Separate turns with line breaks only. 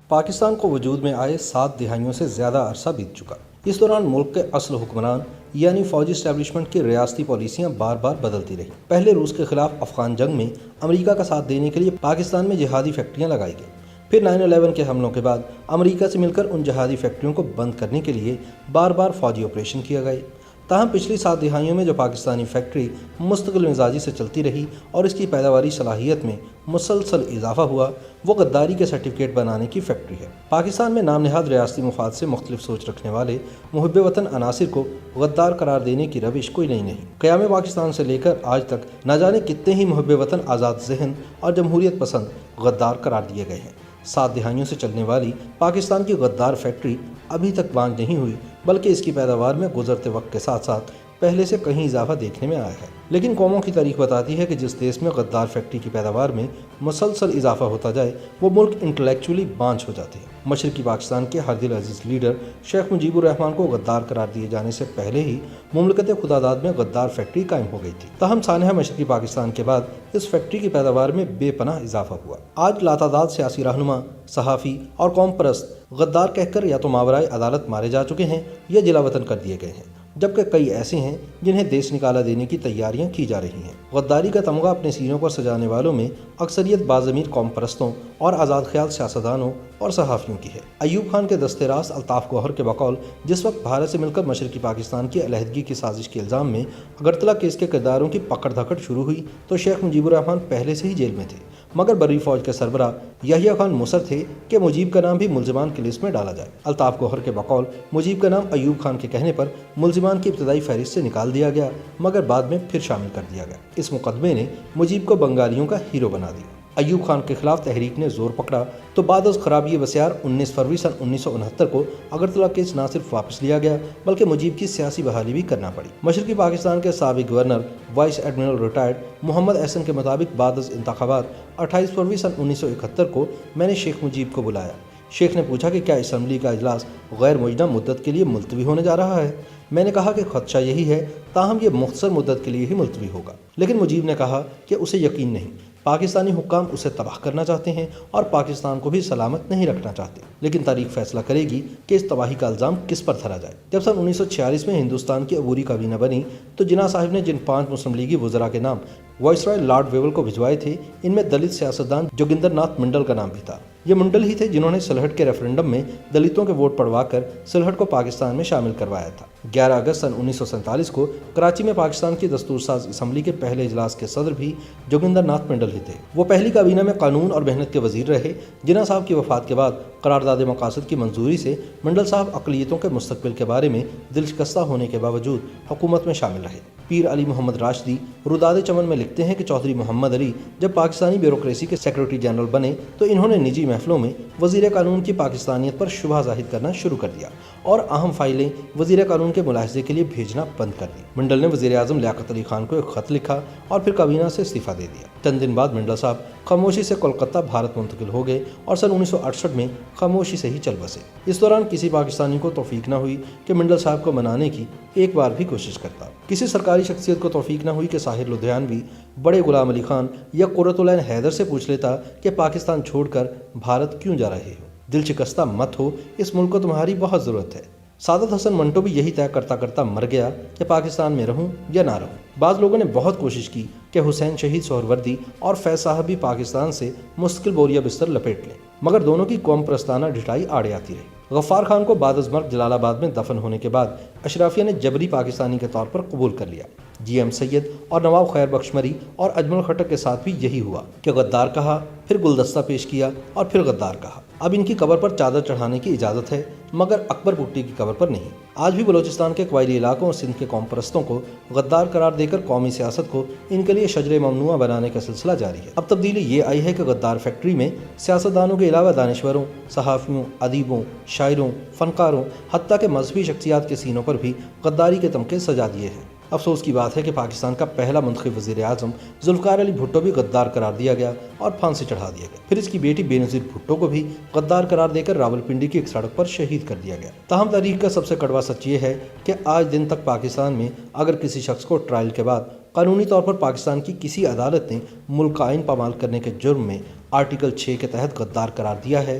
پاکستان کو وجود میں آئے 7 دہائیوں سے زیادہ عرصہ بیت چکا۔ اس دوران ملک کے اصل حکمران یعنی فوجی اسٹیبلشمنٹ کی ریاستی پالیسیاں بار بار بدلتی رہیں۔ پہلے روس کے خلاف افغان جنگ میں امریکہ کا ساتھ دینے کے لیے پاکستان میں جہادی فیکٹریاں لگائی گئیں۔ پھر 9/11 کے حملوں کے بعد امریکہ سے مل کر ان جہادی فیکٹریوں کو بند کرنے کے لیے بار بار فوجی آپریشن کیا گئے۔ تاہم پچھلی 7 دہائیوں میں جو پاکستانی فیکٹری مستقل مزاجی سے چلتی رہی اور اس کی پیداواری صلاحیت میں مسلسل اضافہ ہوا، وہ غداری کے سرٹیفکیٹ بنانے کی فیکٹری ہے۔ پاکستان میں نام نہاد ریاستی مفاد سے مختلف سوچ رکھنے والے محب وطن عناصر کو غدار قرار دینے کی روش کوئی نئی نہیں۔ قیام پاکستان سے لے کر آج تک نہ جانے کتنے ہی محب وطن آزاد ذہن اور جمہوریت پسند غدار قرار دیے گئے ہیں۔ 7 دہائیوں سے چلنے والی پاکستان کی غدار فیکٹری ابھی تک بانج نہیں ہوئی، بلکہ اس کی پیداوار میں گزرتے وقت کے ساتھ ساتھ پہلے سے کہیں اضافہ دیکھنے میں آیا ہے۔ لیکن قوموں کی تاریخ بتاتی ہے کہ جس دیش میں غدار فیکٹری کی پیداوار میں مسلسل اضافہ ہوتا جائے، وہ ملک انٹلیکچولی بانج ہو جاتے ہیں۔ مشرقی پاکستان کے ہر دل عزیز لیڈر شیخ مجیب الرحمان کو غدار قرار دیے جانے سے پہلے ہی مملکت خداداد میں غدار فیکٹری قائم ہو گئی تھی۔ تاہم سانحہ مشرقی پاکستان کے بعد اس فیکٹری کی پیداوار میں بے پناہ اضافہ ہوا۔ آج لاتعداد سیاسی رہنما، صحافی اور قوم پرست غدار کہہ کر یا تو ماورائے عدالت مارے جا چکے ہیں یا جلا وطن کر دیے گئے ہیں، جبکہ کئی ایسے ہیں جنہیں دیش نکالا دینے کی تیاریاں کی جا رہی ہیں۔ غداری کا تمغہ اپنے سینوں پر سجانے والوں میں اکثریت باضمیر قوم پرستوں اور آزاد خیال سیاستدانوں اور صحافیوں کی ہے۔ ایوب خان کے دستِ راست الطاف گوہر کے بقول جس وقت بھارت سے مل کر مشرقی پاکستان کی علیحدگی کی سازش کے الزام میں اگرتلہ کیس کے کرداروں کی پکڑ دھکڑ شروع ہوئی تو شیخ مجیب الرحمان پہلے سے ہی جیل میں تھے، مگر بری فوج کے سربراہ یحییٰ خان مصر تھے کہ مجیب کا نام بھی ملزمان کی لسٹ میں ڈالا جائے۔ الطاف گوہر کے بقول مجیب کا نام ایوب خان کے کہنے پر ملزمان کی ابتدائی فہرست سے نکال دیا گیا، مگر بعد میں پھر شامل کر دیا گیا۔ اس مقدمے نے مجیب کو بنگالیوں کا ہیرو بنا دیا۔ ایوب خان کے خلاف تحریک نے زور پکڑا تو بعد از خرابی وسیار 19 فروری سن 1969 کو اگرتلہ کیس نہ صرف واپس لیا گیا بلکہ مجیب کی سیاسی بحالی بھی کرنا پڑی۔ مشرقی پاکستان کے سابق governor vice admiral retired Muhammad Ahsan کے مطابق بعد از انتخابات 28 فروری سن 1971 کو میں نے شیخ مجیب کو بلایا۔ شیخ نے پوچھا کہ کیا اسمبلی کا اجلاس غیر معینہ مدت کے لیے ملتوی ہونے جا رہا ہے؟ میں نے کہا کہ خدشہ یہی ہے، تاہم یہ مختصر مدت کے لیے ہی ملتوی ہوگا۔ لیکن مجیب نے کہا کہ اسے یقین نہیں، پاکستانی حکام اسے تباہ کرنا چاہتے ہیں اور پاکستان کو بھی سلامت نہیں رکھنا چاہتے، لیکن تاریخ فیصلہ کرے گی کہ اس تباہی کا الزام کس پر دھرا جائے۔ جب سن 1946 میں ہندوستان کی عبوری کابینہ بنی تو جناح صاحب نے جن 5 مسلم لیگی وزراء کے نام وائسرائے لارڈ ویول کو بھجوائے تھے، ان میں دلت سیاستدان جوگندر ناتھ منڈل کا نام بھی تھا۔ یہ منڈل ہی تھے جنہوں نے سلہٹ کے ریفرنڈم میں دلتوں کے ووٹ پڑوا کر سلہٹ کو پاکستان میں شامل کروایا تھا۔ 11 اگست سن 1947 کو کراچی میں پاکستان کی دستور ساز اسمبلی کے پہلے اجلاس کے صدر بھی جوگندر ناتھ منڈل ہی تھے۔ وہ پہلی کابینہ میں قانون اور محنت کے وزیر رہے۔ جناح صاحب کی وفات کے بعد قرارداد مقاصد کی منظوری سے منڈل صاحب اقلیتوں کے مستقبل کے بارے میں دلشکستہ ہونے کے باوجود حکومت میں شامل رہے۔ پیر علی محمد راشدی روداد چمن میں لکھتے ہیں کہ چودھری محمد علی جب پاکستانی بیوروکریسی کے سیکرٹری جنرل بنے تو انہوں نے نجی محفلوں میں وزیر قانون کی پاکستانیت پر شبہ ظاہر کرنا شروع کر دیا اور اہم فائلیں وزیر قانون کے ملاحظے کے لیے بھیجنا بند کر دی۔ منڈل نے وزیر اعظم لیاقت علی خان کو ایک خط لکھا اور پھر کابینہ سے استعفیٰ دے دیا۔ چند دن بعد منڈل صاحب خاموشی سے کولکتہ بھارت منتقل ہو گئے اور سن 1968 میں خاموشی سے ہی چل بسے۔ اس دوران کسی پاکستانی کو توفیق نہ ہوئی کہ منڈل صاحب کو منانے کی ایک بار بھی کوشش کرتا۔ کسی سرکاری شخصیت کو توفیق نہ ہوئی کہ ساحر لدھیانوی بڑے غلام علی خان یا قرۃ العین حیدر سے پوچھ لیتا کہ پاکستان چھوڑ کر بھارت کیوں جا رہے ہو؟ دل شکستہ مت ہو، اس ملک کو تمہاری بہت ضرورت ہے۔ سعادت حسن منٹو بھی یہی طے کرتا کرتا مر گیا کہ پاکستان میں رہوں یا نہ رہوں۔ بعض لوگوں نے بہت کوشش کی کہ حسین شہید سہروردی اور فیض صاحب بھی پاکستان سے مستقل بوریا بستر لپیٹ لیں، مگر دونوں کی قوم پرستانہ ڈھٹائی آڑے آتی رہی۔ غفار خان کو بعد از مرگ جلال آباد میں دفن ہونے کے بعد اشرافیہ نے جبری پاکستانی کے طور پر قبول کر لیا۔ جی ایم سید اور نواب خیر بخش مری اور اجمل خٹک کے ساتھ بھی یہی ہوا کہ غدار کہا، پھر گلدستہ پیش کیا اور پھر غدار کہا۔ اب ان کی قبر پر چادر چڑھانے کی اجازت ہے، مگر اکبر بھٹی کی قبر پر نہیں۔ آج بھی بلوچستان کے قبائلی علاقوں اور سندھ کے قوم پرستوں کو غدار قرار دے کر قومی سیاست کو ان کے لیے شجر ممنوعہ بنانے کا سلسلہ جاری ہے۔ اب تبدیلی یہ آئی ہے کہ غدار فیکٹری میں سیاستدانوں کے علاوہ دانشوروں، صحافیوں، ادیبوں، شاعروں، فنکاروں، حتیٰ کہ مذہبی شخصیات کے سینوں پر بھی غداری کے تمغے سجا دیے ہیں۔ افسوس کی بات ہے کہ پاکستان کا پہلا منتخب وزیر اعظم ذوالفقار علی بھٹو بھی غدار قرار دیا گیا اور پھانسی چڑھا دیا گیا۔ پھر اس کی بیٹی بے نظیر بھٹو کو بھی غدار قرار دے کر راولپنڈی کی ایک سڑک پر شہید کر دیا گیا۔ تاہم تاریخ کا سب سے کڑوا سچ یہ ہے کہ آج دن تک پاکستان میں اگر کسی شخص کو ٹرائل کے بعد قانونی طور پر پاکستان کی کسی عدالت نے ملک کا آئین پامال کرنے کے جرم میں آرٹیکل 6 کے تحت غدار قرار دیا ہے